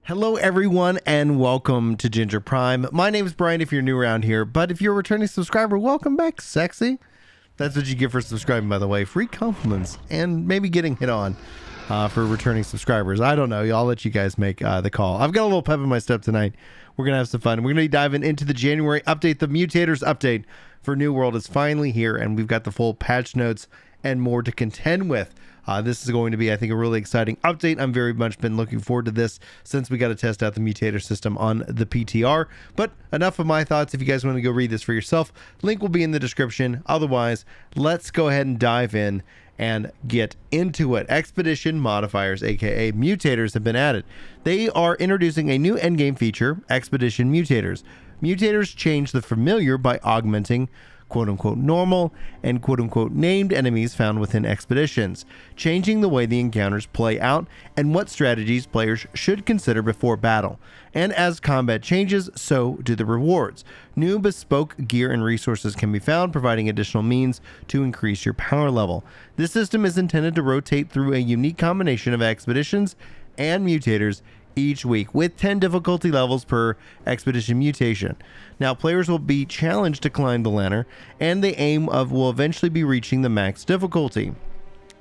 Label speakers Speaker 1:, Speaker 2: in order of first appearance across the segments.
Speaker 1: Hello everyone and welcome to Ginger Prime. My name is Brian if you're new around here, but if you're a returning subscriber, welcome back, sexy. That's what you get for subscribing, by the way. Free compliments and maybe getting hit on for returning subscribers. I don't know. I'll let you guys make the call. I've got a little pep in my step tonight. We're going to have some fun. We're going to be diving into the January update. The Mutators update for New World is finally here, and we've got the full patch notes and more to contend with. This is going to be, I think, a really exciting update. I'm very much been looking forward to this since we got to test out the Mutator system on the PTR. But enough of my thoughts. If you guys want to go read this for yourself, link will be in the description. Otherwise, let's go ahead and dive in and get into it. Expedition modifiers, aka mutators, have been added. They are introducing a new endgame feature, Expedition Mutators. Mutators change the familiar by augmenting quote-unquote normal and quote-unquote named enemies found within expeditions, changing the way the encounters play out and what strategies players should consider before battle. And as combat changes, so do the rewards. New bespoke gear and resources can be found, providing additional means to increase your power level. This system is intended to rotate through a unique combination of expeditions and mutators each week, with 10 difficulty levels per expedition mutation. Now, players will be challenged to climb the ladder, and the aim of will eventually be reaching the max difficulty.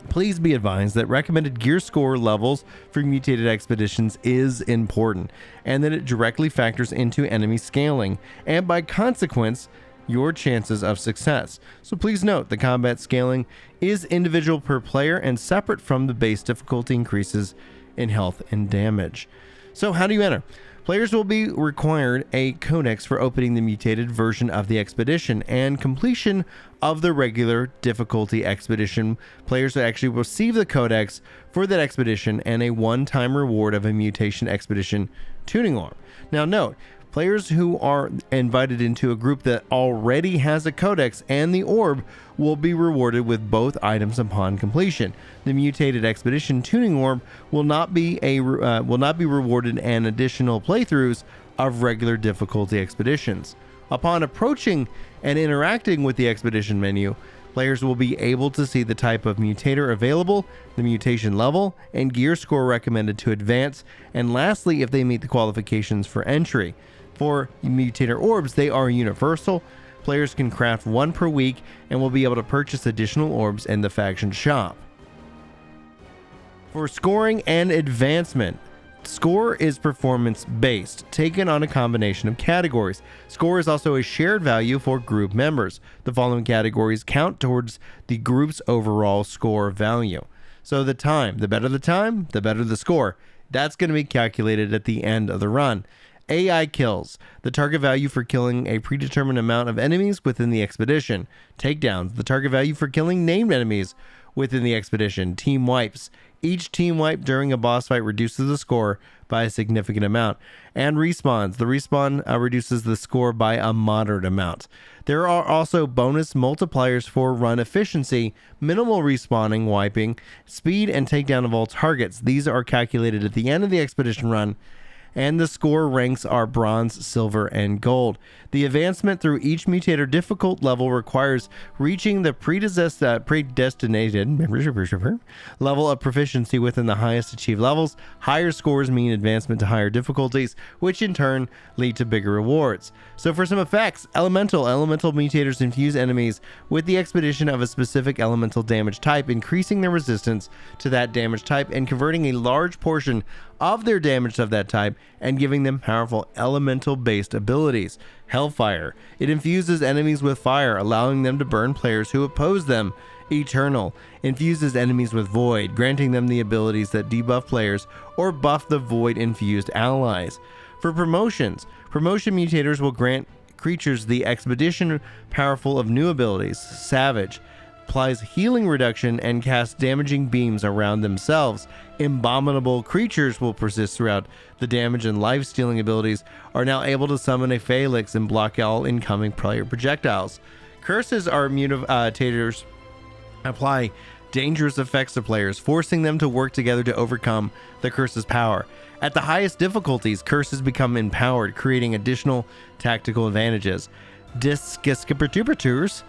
Speaker 1: Please be advised that recommended gear score levels for mutated expeditions is important, and that it directly factors into enemy scaling, and by consequence, your chances of success. So please note, the combat scaling is individual per player and separate from the base difficulty increases in health and damage. So how do you enter? Players will be required a codex for opening the mutated version of the expedition, and completion of the regular difficulty expedition. Players will actually receive the codex for that expedition and a one-time reward of a mutation expedition tuning orb. Now note, players who are invited into a group that already has a codex and the orb will be rewarded with both items upon completion. The mutated expedition tuning orb will not be rewarded an additional playthroughs of regular difficulty expeditions. Upon approaching and interacting with the expedition menu, players will be able to see the type of mutator available, the mutation level, and gear score recommended to advance, and lastly, if they meet the qualifications for entry. For mutator orbs, they are universal. Players can craft one per week and will be able to purchase additional orbs in the faction shop. For scoring and advancement, score is performance based, taken on a combination of categories. Score is also a shared value for group members. The following categories count towards the group's overall score value. So the better the score. That's going to be calculated at the end of the run. AI kills, the target value for killing a predetermined amount of enemies within the expedition. Takedowns, the target value for killing named enemies within the expedition. Team wipes, each team wipe during a boss fight reduces the score by a significant amount. And respawns, the respawn reduces the score by a moderate amount. There are also bonus multipliers for run efficiency, minimal respawning, wiping, speed, and takedown of all targets. These are calculated at the end of the expedition run, and the score ranks are bronze, silver, and gold. The advancement through each mutator difficult level requires reaching the predestinated level of proficiency within the highest achieved levels. Higher scores mean advancement to higher difficulties, which in turn lead to bigger rewards. So for some effects, elemental mutators infuse enemies with the expedition of a specific elemental damage type, increasing their resistance to that damage type and converting a large portion of their damage of that type and giving them powerful elemental based abilities. Hellfire, it infuses enemies with fire, allowing them to burn players who oppose them. Eternal, infuses enemies with void, granting them the abilities that debuff players or buff the void infused allies. For promotion mutators will grant creatures the expedition powerful of new abilities. Savage applies healing reduction and casts damaging beams around themselves. Abominable creatures will persist throughout the damage, and life-stealing abilities are now able to summon a Phalanx and block all incoming player projectiles. Curses are mutators apply dangerous effects to players, forcing them to work together to overcome the curse's power. At the highest difficulties, curses become empowered, creating additional tactical advantages. disciplitors.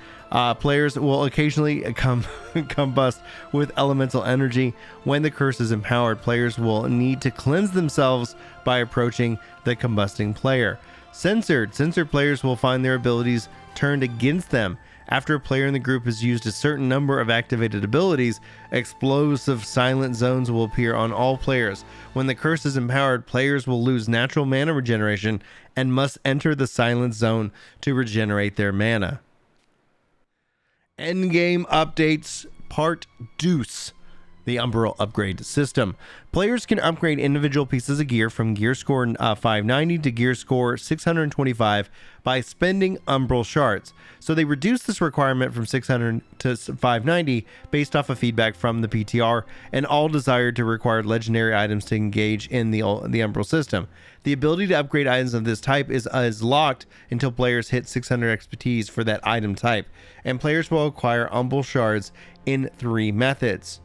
Speaker 1: Players will occasionally combust with elemental energy. When the curse is empowered, players will need to cleanse themselves by approaching the combusting player. Censored players will find their abilities turned against them. After a player in the group has used a certain number of activated abilities, explosive silent zones will appear on all players. When the curse is empowered, players will lose natural mana regeneration and must enter the silent zone to regenerate their mana. Endgame updates Part Deuce. The Umbral upgrade system. Players can upgrade individual pieces of gear from gear score 590 to gear score 625 by spending Umbral shards. So they reduced this requirement from 600 to 590 based off of feedback from the PTR, and all desired to require legendary items to engage in the Umbral system. The ability to upgrade items of this type is locked until players hit 600 expertise for that item type, and players will acquire Umbral shards in 3 methods.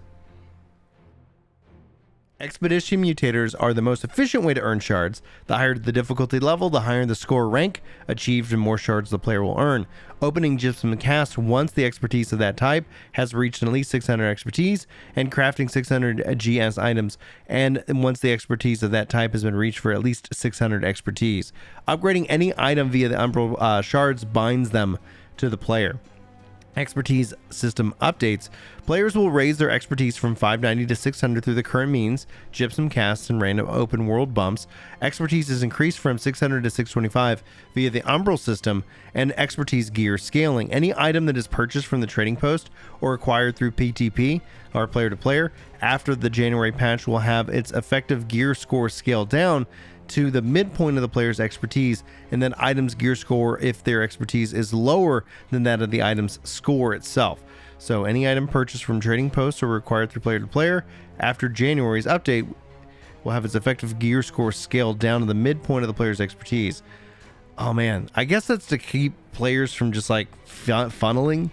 Speaker 1: Expedition mutators are the most efficient way to earn shards. The higher the difficulty level, the higher the score rank achieved, and more shards the player will earn. Opening Gypsum cast once the expertise of that type has reached at least 600 expertise, and crafting 600 GS items, and once the expertise of that type has been reached for at least 600 expertise. Upgrading any item via the Umbral shards binds them to the player. Expertise system updates. Players will raise their expertise from 590 to 600 through the current means, gypsum casts, and random open world bumps. Expertise is increased from 600 to 625 via the Umbral system and expertise gear scaling. Any item that is purchased from the trading post or acquired through PTP or player to player after the January patch will have its effective gear score scaled down to the midpoint of the player's expertise, and then items gear score if their expertise is lower than that of the item's score itself. So any item purchased from trading posts or required through player to player after January's update will have its effective gear score scaled down to the midpoint of the player's expertise. Oh man, I guess that's to keep players from just like funneling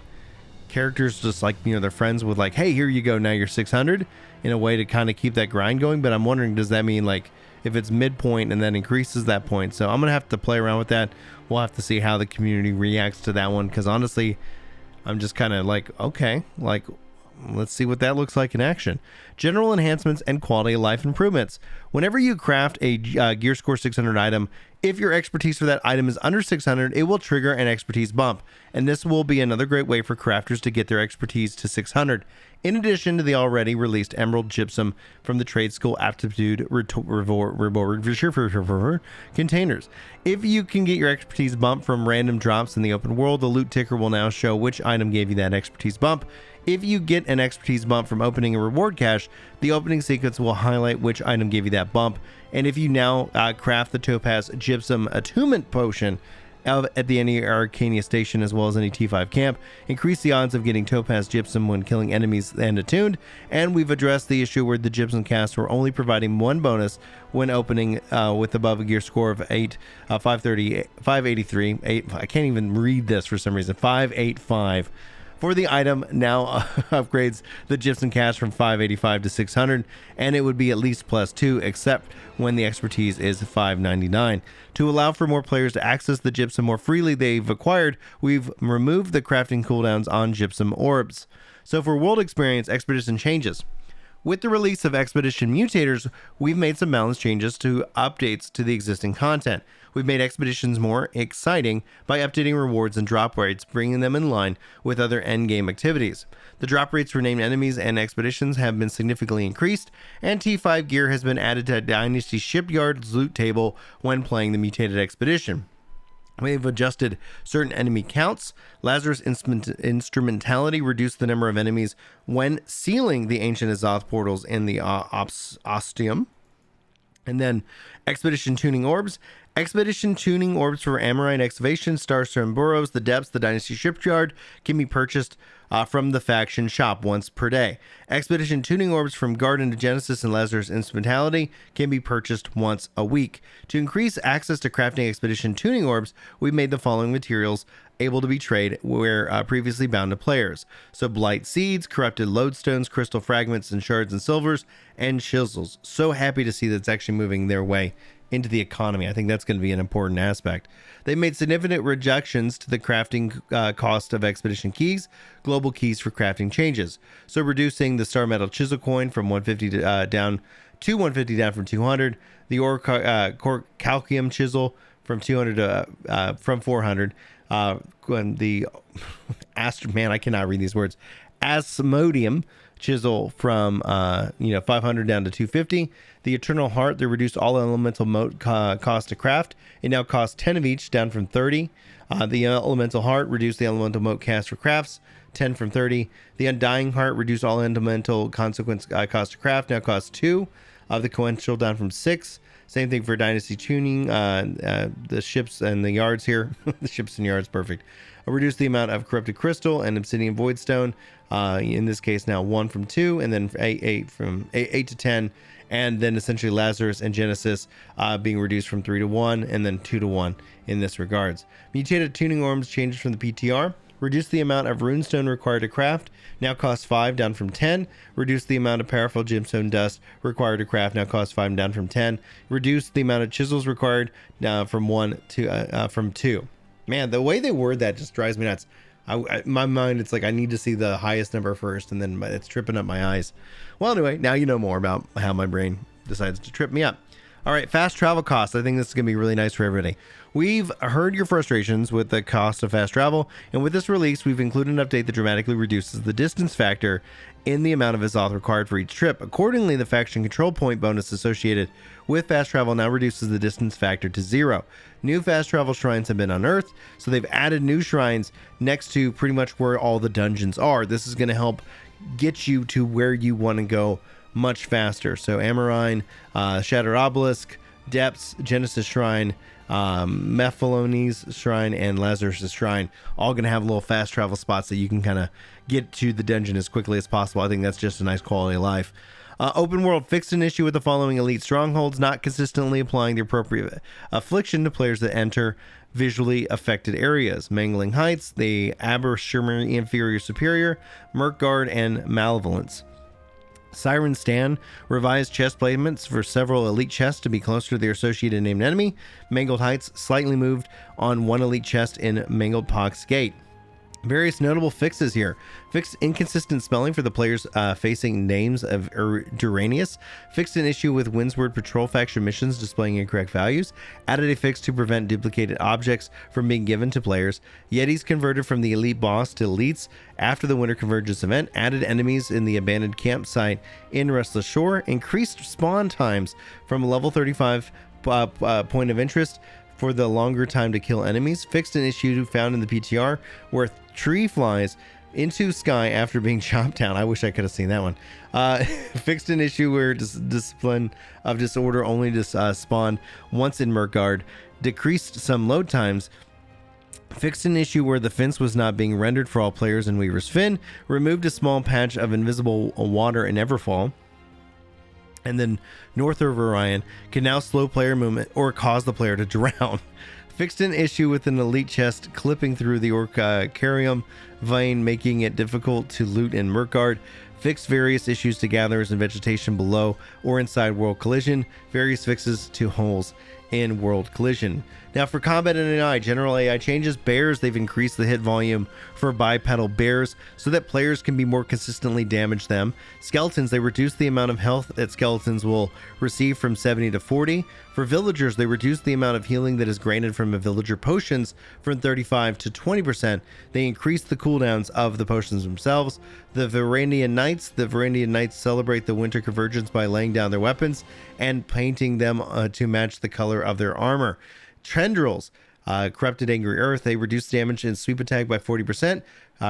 Speaker 1: characters, just like, you know, their friends with like, hey, here you go, now you're 600, in a way to kind of keep that grind going. But I'm wondering, does that mean like if it's midpoint and then increases that point? So I'm gonna have to play around with that. We'll have to see how the community reacts to that one, because honestly, I'm just kind of like, okay, like, let's see what that looks like in action. General enhancements and quality of life improvements. Whenever you craft a gear score 600 item, if your expertise for that item is under 600, it will trigger an expertise bump, and this will be another great way for crafters to get their expertise to 600. In addition to the already released Emerald Gypsum from the Trade School Aptitude containers. If you can get your expertise bump from random drops in the open world, the loot ticker will now show which item gave you that expertise bump. If you get an expertise bump from opening a reward cache, the opening sequence will highlight which item gave you that bump. And if you now craft the Topaz Gypsum Attunement Potion at the any Arcania station as well as any T5 camp, increase the odds of getting Topaz Gypsum when killing enemies and attuned. And we've addressed the issue where the Gypsum casts were only providing one bonus when opening with above a gear score of 583. I can't even read this for some reason. 585. For the item now upgrades the Gypsum cast from 585 to 600, and it would be at least +2, except when the expertise is 599. To allow for more players to access the Gypsum more freely they've acquired, we've removed the crafting cooldowns on Gypsum orbs. So for world experience, Expedition changes. With the release of Expedition Mutators, we've made some balance changes to updates to the existing content. We've made expeditions more exciting by updating rewards and drop rates, bringing them in line with other endgame activities. The drop rates for named enemies and expeditions have been significantly increased, and T5 gear has been added to Dynasty Shipyard's loot table when playing the mutated expedition. We've adjusted certain enemy counts. Lazarus Instrumentality reduced the number of enemies when sealing the Ancient Azoth portals in the Ostium. And then Expedition Tuning Orbs. Expedition Tuning Orbs for Amorite Excavation, Starstone Burrows, the Depths, the Dynasty Shipyard can be purchased from the faction shop once per day. Expedition Tuning Orbs from Garden to Genesis and Lazarus Instrumentality can be purchased once a week. To increase access to crafting Expedition Tuning Orbs, we made the following materials able to be traded where previously bound to players. So Blight Seeds, Corrupted Lodestones, Crystal Fragments and Shards and Silvers, and Chisels. So happy to see that's actually moving their way into the economy. I think that's going to be an important aspect. They made significant reductions to the crafting cost of expedition keys, global keys for crafting changes. So reducing the star metal chisel coin from 150 down to 150 down from 200, the calcium chisel from 200 to from 400, and the man, I cannot read these words, asmodium chisel from 500 down to 250. The eternal heart, they reduced all elemental mote cost to craft. It now costs 10 of each, down from 30. The elemental heart reduced the elemental mote cast for crafts, 10 from 30. The undying heart reduced all elemental consequence cost to craft, now costs 2. The sequential down from 6. Same thing for dynasty tuning. The ships and the yards here, the ships and yards, perfect. Reduce the amount of corrupted crystal and obsidian voidstone. In this case, now 1 from 2, and then 8 from 8 to 10, and then essentially Lazarus and Genesis being reduced from 3 to 1, and then 2 to 1 in this regards. Mutated tuning arms changes from the PTR. Reduce the amount of runestone required to craft, now costs 5, down from 10. Reduce the amount of powerful gemstone dust required to craft, now costs 5, down from 10. Reduce the amount of chisels required from 1 to from 2. Man, the way they word that just drives me nuts. My mind, it's like I need to see the highest number first, and then it's tripping up my eyes. Well, anyway, now you know more about how my brain decides to trip me up. All right, fast travel costs. I think this is going to be really nice for everybody. We've heard your frustrations with the cost of fast travel, and with this release, we've included an update that dramatically reduces the distance factor in the amount of Azoth required for each trip. Accordingly, the faction control point bonus associated with fast travel now reduces the distance factor to 0. New fast travel shrines have been unearthed, so they've added new shrines next to pretty much where all the dungeons are. This is going to help get you to where you want to go much faster. So Amarine, Shattered Obelisk, Depths, Genesis Shrine, Mephilones Shrine, and Lazarus Shrine, all going to have little fast travel spots that you can kind of get to the dungeon as quickly as possible. I think that's just a nice quality of life. Open World fixed an issue with the following elite strongholds not consistently applying the appropriate affliction to players that enter visually affected areas. Mangling Heights, the Abershirmer Inferior Superior, Murkguard, and Malevolence. Siren Stan revised chest placements for several elite chests to be closer to their associated named enemy. Mangled Heights slightly moved on one elite chest in Mangled Pox Gate. Various notable fixes here. Fixed inconsistent spelling for the players facing names of Duranius. Fixed an issue with Windsward Patrol faction missions displaying incorrect values. Added a fix to prevent duplicated objects from being given to players. Yetis converted from the elite boss to elites after the Winter Convergence event. Added enemies in the abandoned campsite in Restless Shore. Increased spawn times from a level 35 point of interest for the longer time to kill enemies. Fixed an issue found in the PTR where tree flies into sky after being chopped down. I wish I could have seen that one. Fixed an issue where discipline of disorder only spawned once in Murkguard. Decreased some load times. Fixed an issue where the fence was not being rendered for all players in Weaver's Fin. Removed a small patch of invisible water in Everfall. And then North of Orion can now slow player movement or cause the player to drown. Fixed an issue with an elite chest clipping through the Orcarium vein, making it difficult to loot in Murkguard. Fixed various issues to gatherers and vegetation below or inside World Collision. Various fixes to holes in World Collision. Now for combat and AI, general AI changes. Bears, they've increased the hit volume for bipedal bears so that players can be more consistently damage them. Skeletons, they reduce the amount of health that skeletons will receive from 70 to 40. For villagers, they reduce the amount of healing that is granted from a villager potions from 35 to 20%. They increase the cooldowns of the potions themselves. The Varandian Knights celebrate the Winter Convergence by laying down their weapons and painting them to match the color of their armor. Tendrils, Corrupted Angry Earth, they reduce damage and sweep attack by 40%,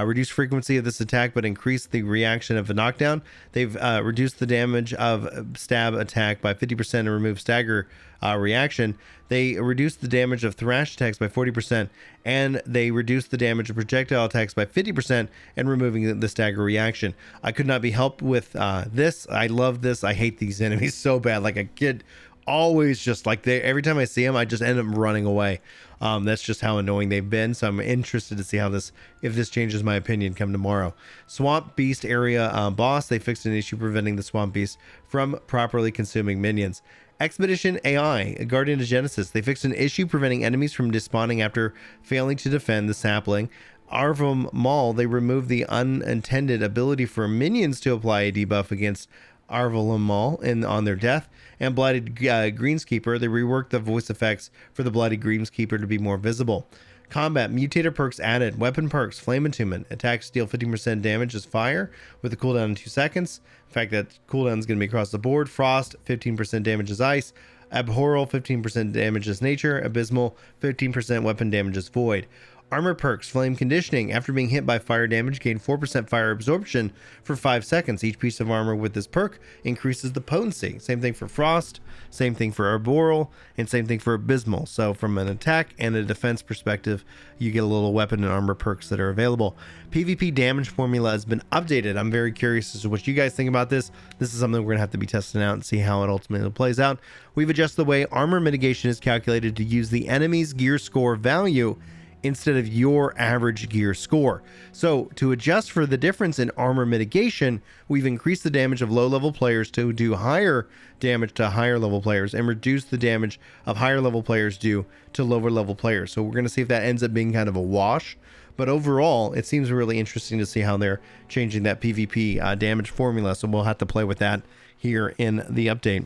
Speaker 1: reduce frequency of this attack but increase the reaction of a knockdown. They've reduced the damage of stab attack by 50% and remove stagger reaction. They reduce the damage of thrash attacks by 40%, and they reduce the damage of projectile attacks by 50% and removing the stagger reaction. I could not be helped with this. I love this. I hate these enemies so bad. Like a kid, always just like every time I see them, I just end up running away. That's just how annoying they've been. So I'm interested to see how if this changes my opinion come tomorrow. Swamp Beast area boss, they fixed an issue preventing the Swamp Beast from properly consuming minions. Expedition AI, a Guardian of Genesis. They fixed an issue preventing enemies from despawning after failing to defend the sapling. Arvom Maul, they removed the unintended ability for minions to apply a debuff against Arvom Maul on their death. And Blighted Greenskeeper, they reworked the voice effects for the Blighted Greenskeeper to be more visible. Combat, Mutator perks added. Weapon perks, Flame Attunement. Attacks deal 15% damage as fire with a cooldown in 2 seconds. In fact, that cooldown is going to be across the board. Frost, 15% damage as ice. Abhorral, 15% damage as nature. Abysmal, 15% weapon damage as void. Armor perks, Flame Conditioning. After being hit by fire damage, gain 4% fire absorption for 5 seconds. Each piece of armor with this perk increases the potency. Same thing for Frost, same thing for Arboreal, and same thing for Abysmal. So from an attack and a defense perspective, you get a little weapon and armor perks that are available. PvP damage formula has been updated. I'm very curious as to what you guys think about this. This is something we're going to have to be testing out and see how it ultimately plays out. We've adjusted the way armor mitigation is calculated to use the enemy's gear score value instead of your average gear score. So to adjust for the difference in armor mitigation, we've increased the damage of low level players to do higher damage to higher level players and reduce the damage of higher level players do to lower level players. So we're going to see if that ends up being kind of a wash. But overall, it seems really interesting to see how they're changing that PvP damage formula. So we'll have to play with that here in the update.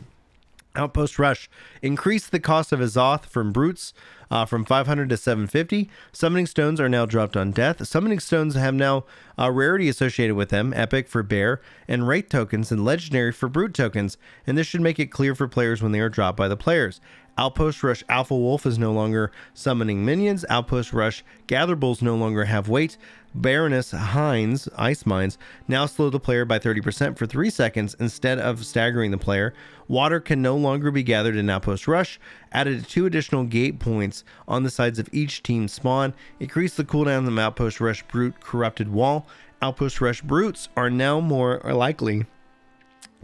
Speaker 1: Outpost Rush increased the cost of Azoth from brutes from 500 to 750. Summoning stones are now dropped on death. Summoning stones have now a rarity associated with them, epic for bear, and wraith tokens, and legendary for brute tokens. And this should make it clear for players when they are dropped by the players. Outpost Rush Alpha Wolf is no longer summoning minions. Outpost Rush Gather Bulls no longer have weight. Baroness Hines Ice Mines now slow the player by 30% for 3 seconds instead of staggering the player. Water can no longer be gathered in Outpost Rush. Added 2 additional gate points on the sides of each team spawn. Increased the cooldown of Outpost Rush Brute Corrupted Wall. Outpost Rush Brutes are now more likely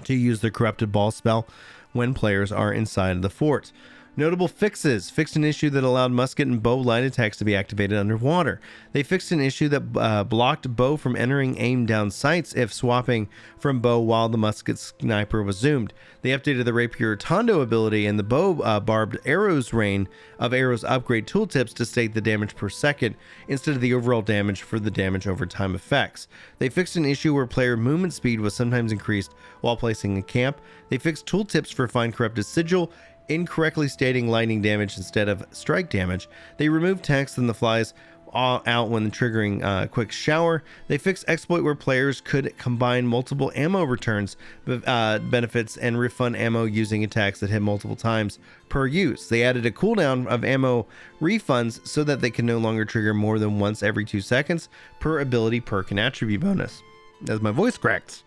Speaker 1: to use the Corrupted Ball spell when players are inside of the fort. Notable fixes. Fixed an issue that allowed musket and bow light attacks to be activated underwater. They fixed an issue that blocked bow from entering aim down sights if swapping from bow while the musket sniper was zoomed. They updated the rapier Tondo ability and the bow barbed arrows rain of arrows upgrade tooltips to state the damage per second instead of the overall damage for the damage over time effects. They fixed an issue where player movement speed was sometimes increased while placing a camp. They fixed tooltips for Find Corrupted Sigil, incorrectly stating lightning damage instead of strike damage. They removed text and the flies out when triggering quick shower. They fixed exploit where players could combine multiple ammo returns benefits and refund ammo using attacks that hit multiple times per use. They added a cooldown of ammo refunds so that they can no longer trigger more than once every 2 seconds per ability, perk, and attribute bonus. As my voice cracks.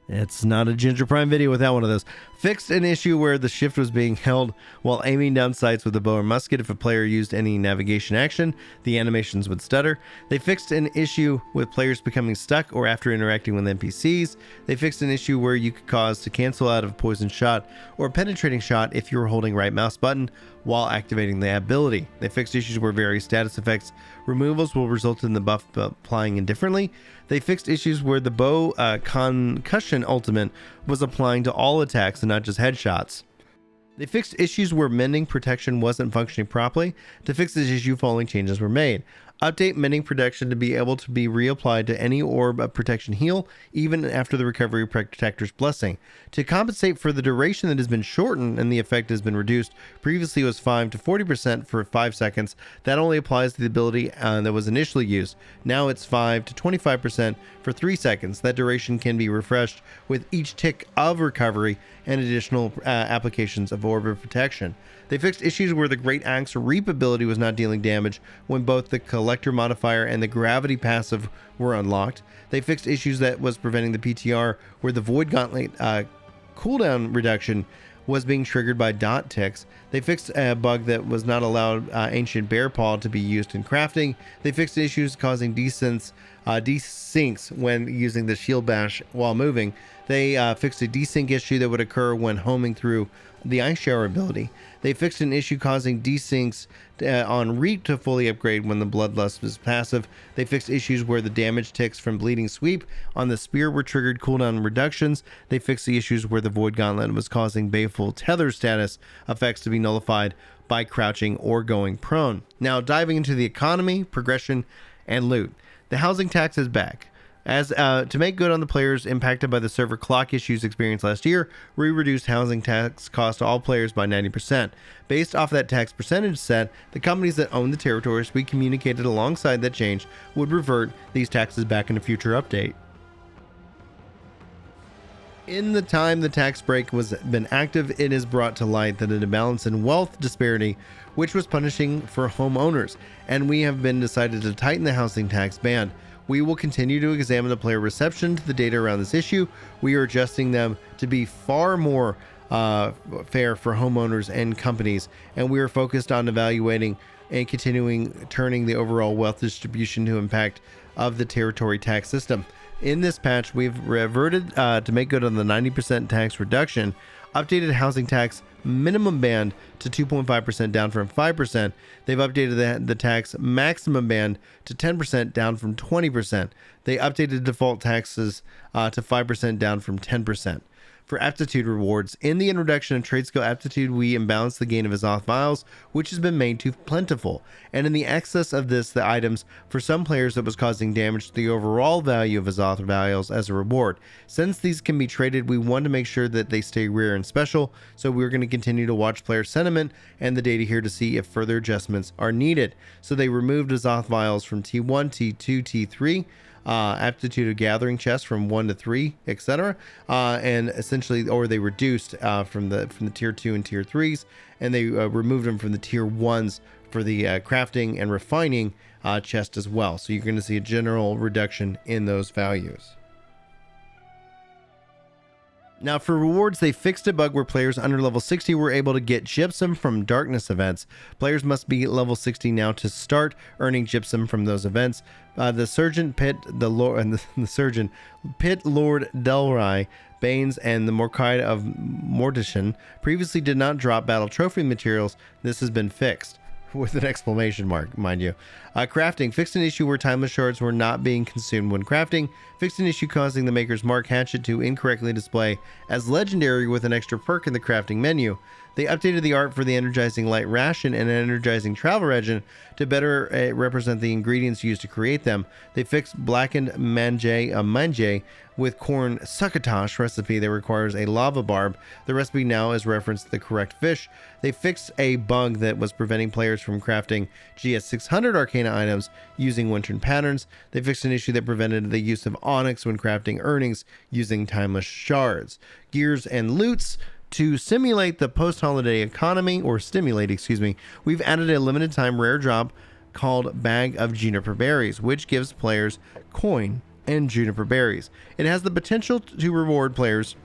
Speaker 1: It's not a Ginger Prime video without one of those. Fixed an issue where the shift was being held while aiming down sights with a bow or musket. If a player used any navigation action, the animations would stutter. They fixed an issue with players becoming stuck or after interacting with NPCs. They fixed an issue where you could cause to cancel out of a poison shot or penetrating shot if you were holding right mouse button while activating the ability. They fixed issues where various status effects removals will result in the buff applying indifferently. They fixed issues where the bow concussion ultimate was applying to all attacks and not just headshots. They fixed issues where mending protection wasn't functioning properly. To fix this issue, following changes were made. Update mending protection to be able to be reapplied to any orb of protection heal, even after the recovery protector's blessing. To compensate for the duration that has been shortened and the effect has been reduced, previously it was 5 to 40% for 5 seconds. That only applies to the ability that was initially used. Now it's 5 to 25% for 3 seconds. That duration can be refreshed with each tick of recovery and additional applications of orb of protection. They fixed issues where the Great Axe Reap ability was not dealing damage when both the Collector modifier and the Gravity passive were unlocked. They fixed issues that was preventing the PTR where the Void Gauntlet cooldown reduction was being triggered by dot ticks. They fixed a bug that was not allowed Ancient Bear Paw to be used in crafting. They fixed issues causing desyncs when using the shield bash while moving. They fixed a desync issue that would occur when homing through the Ice Shower ability. They fixed an issue causing desyncs on Reap to fully upgrade when the Bloodlust was passive. They fixed issues where the damage ticks from Bleeding Sweep on the Spear were triggered cooldown reductions. They fixed the issues where the Void Gauntlet was causing Baleful Tether status effects to be nullified by crouching or going prone. Now, diving into the economy, progression, and loot. The housing tax is back. As to make good on the players impacted by the server clock issues experienced last year, we reduced housing tax cost to all players by 90%. Based off that tax percentage set, the companies that own the territories we communicated alongside that change would revert these taxes back in a future update. In the time the tax break was been active, it has brought to light that an imbalance in wealth disparity, which was punishing for homeowners, and we have been decided to tighten the housing tax band. We will continue to examine the player reception to the data around this issue. We are adjusting them to be far more fair for homeowners and companies, and we are focused on evaluating and continuing turning the overall wealth distribution to impact of the territory tax system. In this patch, we've reverted to make good on the 90% tax reduction, updated housing tax minimum band to 2.5% down from 5%. They've updated the tax maximum band to 10% down from 20%. They updated default taxes to 5% down from 10%. For aptitude rewards, in the introduction of trade skill aptitude, we imbalanced the gain of Azoth vials, which has been made too plentiful, and in the excess of this, the items for some players that was causing damage to the overall value of Azoth vials as a reward. Since these can be traded, we want to make sure that they stay rare and special, so we're going to continue to watch player sentiment and the data here to see if further adjustments are needed. So they removed Azoth vials from T1, T2, T3, aptitude of gathering chests from 1 to 3, etc., and essentially, or they reduced from the tier 2 and tier 3s, and they removed them from the tier 1s for the crafting and refining chest as well. So you're going to see a general reduction in those values. Now, for rewards, they fixed a bug where players under level 60 were able to get gypsum from darkness events. Players must be level 60 now to start earning gypsum from those events. The Surgeon Pit, the Surgeon Pit Lord Delrai, Banes, and the Morkai of Mortishan previously did not drop battle trophy materials. This has been fixed. With an exclamation mark, mind you. Crafting. Fixed an issue where timeless shards were not being consumed when crafting. Fixed an issue causing the maker's mark hatchet to incorrectly display as legendary with an extra perk in the crafting menu. They updated the art for the energizing light ration and energizing travel region to better represent the ingredients used to create them. They fixed blackened manje with corn succotash recipe that requires a lava barb. The recipe now is referenced the correct fish. They fixed a bug that was preventing players from crafting GS 600 Arcana items using Wintern patterns. They fixed an issue that prevented the use of Onyx when crafting earnings using timeless shards. Gears and loots. To simulate the post-holiday economy, or stimulate, we've added a limited time rare drop called Bag of Juniper Berries, which gives players coin and juniper berries. It has the potential to reward players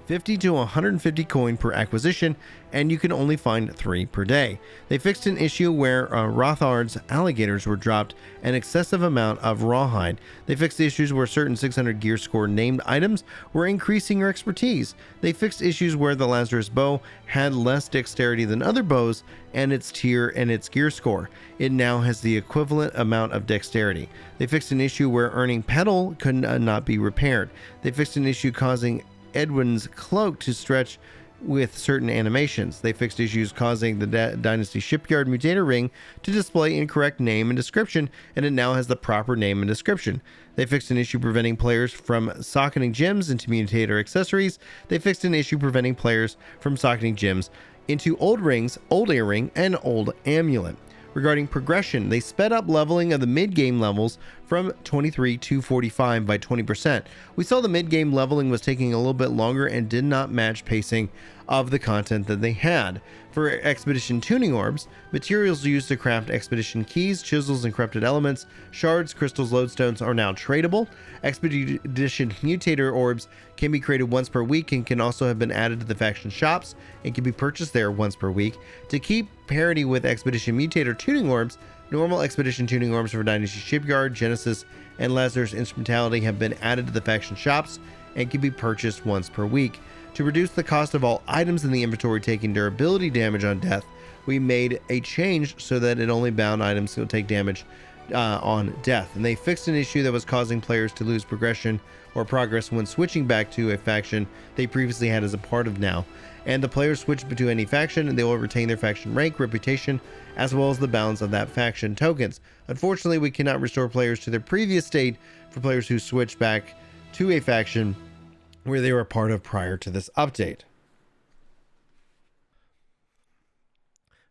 Speaker 1: 50 to 150 coin per acquisition, and you can only find 3 per day. They fixed an issue where Rothard's alligators were dropped an excessive amount of rawhide. They fixed the issues where certain 600 gear score named items were increasing your expertise. They fixed issues where the Lazarus bow had less dexterity than other bows and its tier and its gear score. It now has the equivalent amount of dexterity. They fixed an issue where earning petal could not be repaired. They fixed an issue causing Edwin's cloak to stretch with certain animations. They fixed issues causing the Dynasty Shipyard Mutator ring to display incorrect name and description, and it now has the proper name and description. They fixed an issue preventing players from socketing gems into Mutator accessories. They fixed an issue preventing players from socketing gems into old rings, old earring, and old amulet. Regarding progression, they sped up leveling of the mid-game levels from 23 to 45 by 20%. We saw the mid-game leveling was taking a little bit longer and did not match pacing of the content that they had. For Expedition Tuning Orbs, materials used to craft Expedition Keys, Chisels, and Corrupted Elements, Shards, Crystals, Lodestones are now tradable. Expedition Mutator Orbs can be created once per week and can also have been added to the faction shops and can be purchased there once per week. To keep parity with Expedition Mutator Tuning Orbs, normal Expedition Tuning Orbs for Dynasty Shipyard, Genesis, and Lazarus Instrumentality have been added to the faction shops and can be purchased once per week. To reduce the cost of all items in the inventory taking durability damage on death, we made a change so that it only bound items will take damage on death. And they fixed an issue that was causing players to lose progression or progress when switching back to a faction they previously had as a part of now. And the players switch to any faction and they will retain their faction rank, reputation, as well as the balance of that faction tokens. Unfortunately, we cannot restore players to their previous state for players who switch back to a faction where they were a part of prior to this update.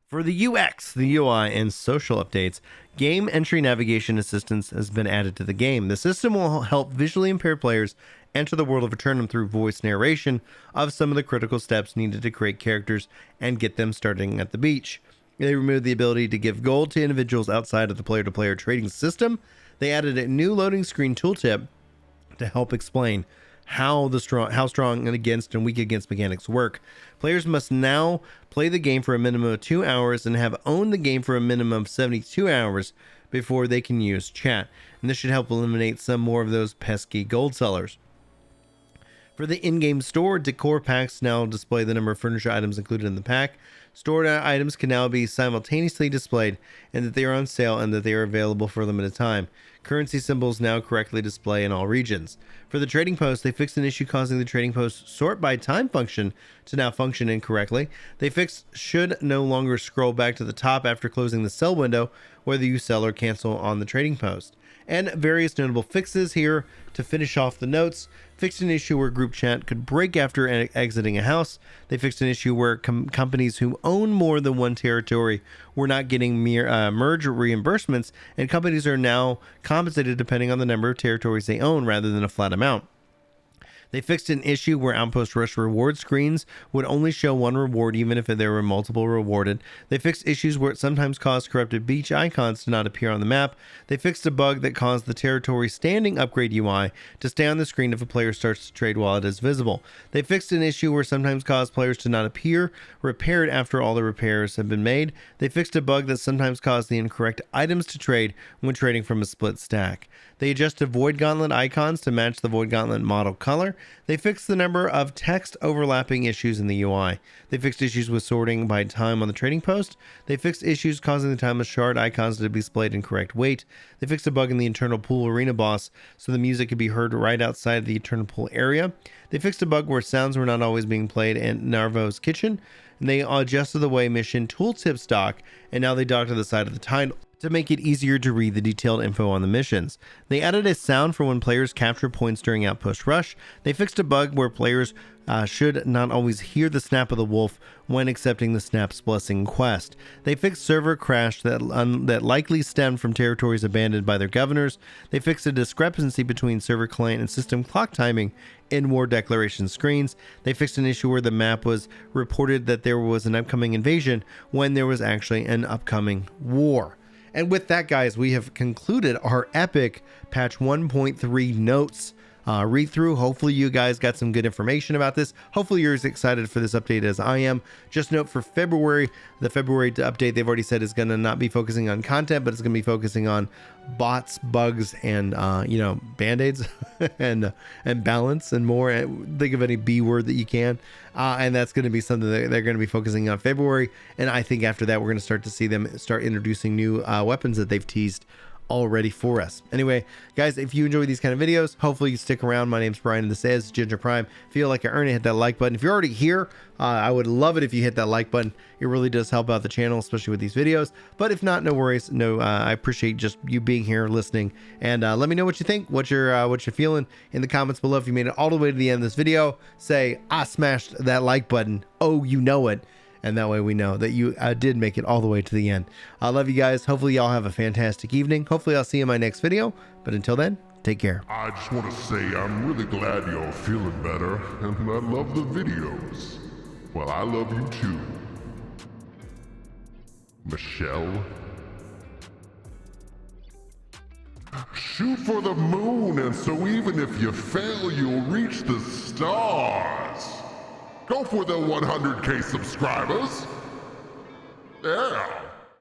Speaker 1: For the UX, the UI, and social updates, game entry navigation assistance has been added to the game. The system will help visually impaired players enter the world of Eternum through voice narration of some of the critical steps needed to create characters and get them starting at the beach. They removed the ability to give gold to individuals outside of the player-to-player trading system. They added a new loading screen tooltip to help explain how strong and against and weak against mechanics work. Players must now play the game for a minimum of 2 hours and have owned the game for a minimum of 72 hours before they can use chat. And this should help eliminate some more of those pesky gold sellers. For the in-game store, decor packs now display the number of furniture items included in the pack. Stored items can now be simultaneously displayed, and that they are on sale and that they are available for a limited time. Currency symbols now correctly display in all regions. For the trading post, they fixed an issue causing the trading post sort by time function to now function incorrectly. They fixed should no longer scroll back to the top after closing the sell window, whether you sell or cancel on the trading post. And various notable fixes here to finish off the notes. Fixed an issue where group chat could break after exiting a house. They fixed an issue where companies who own more than one territory were not getting merge reimbursements, and companies are now compensated depending on the number of territories they own rather than a flat amount. They fixed an issue where Outpost Rush reward screens would only show one reward even if there were multiple rewarded. They fixed issues where it sometimes caused corrupted beach icons to not appear on the map. They fixed a bug that caused the territory standing upgrade UI to stay on the screen if a player starts to trade while it is visible. They fixed an issue where sometimes caused players to not appear repaired after all the repairs have been made. They fixed a bug that sometimes caused the incorrect items to trade when trading from a split stack. They adjusted Void Gauntlet icons to match the Void Gauntlet model color. They fixed the number of text overlapping issues in the UI. They fixed issues with sorting by time on the trading post. They fixed issues causing the timeless shard icons to be displayed in correct weight. They fixed a bug in the internal pool arena boss so the music could be heard right outside the internal pool area. They fixed a bug where sounds were not always being played in Narvo's kitchen. And they adjusted the way mission tooltips dock, and now they dock to the side of the title to make it easier to read the detailed info on the missions. They added a sound for when players capture points during Outpost Rush. They fixed a bug where players should not always hear the snap of the wolf when accepting the Snap's Blessing quest. They fixed server crash that likely stemmed from territories abandoned by their governors. They fixed a discrepancy between server client and system clock timing in war declaration screens. They fixed an issue where the map was reported that there was an upcoming invasion when there was actually an upcoming war. And with that, guys, we have concluded our epic patch 1.3 notes read through. Hopefully you guys got some good information about this. Hopefully you're as excited for this update as I am. Just note for February, the February update they've already said is going to not be focusing on content, but it's going to be focusing on bots, bugs, and band-aids and balance and more. Think of any B word that you can. And that's going to be something that they're going to be focusing on February. And I think after that, we're going to start to see them start introducing new weapons that they've teased already for us. Anyway, guys, if you enjoy these kind of videos, hopefully you stick around. My name's Brian and this is Ginger Prime. Feel like I earned it, hit that like button. If you're already here, I would love it if you hit that like button. It really does help out the channel, especially with these videos. But if not, no worries. I appreciate just you being here, listening, and let me know what you think, what you're feeling in the comments below. If you made it all the way to the end of this video, say I smashed that like button. Oh, you know it. And that way we know that you did make it all the way to the end. I love you guys. Hopefully y'all have a fantastic evening. Hopefully I'll see you in my next video. But until then, take care.
Speaker 2: I just want to say I'm really glad you're feeling better. And I love the videos. Well, I love you too. Michelle? Shoot for the moon, and so even if you fail, you'll reach the stars. Go for the 100K subscribers. Yeah.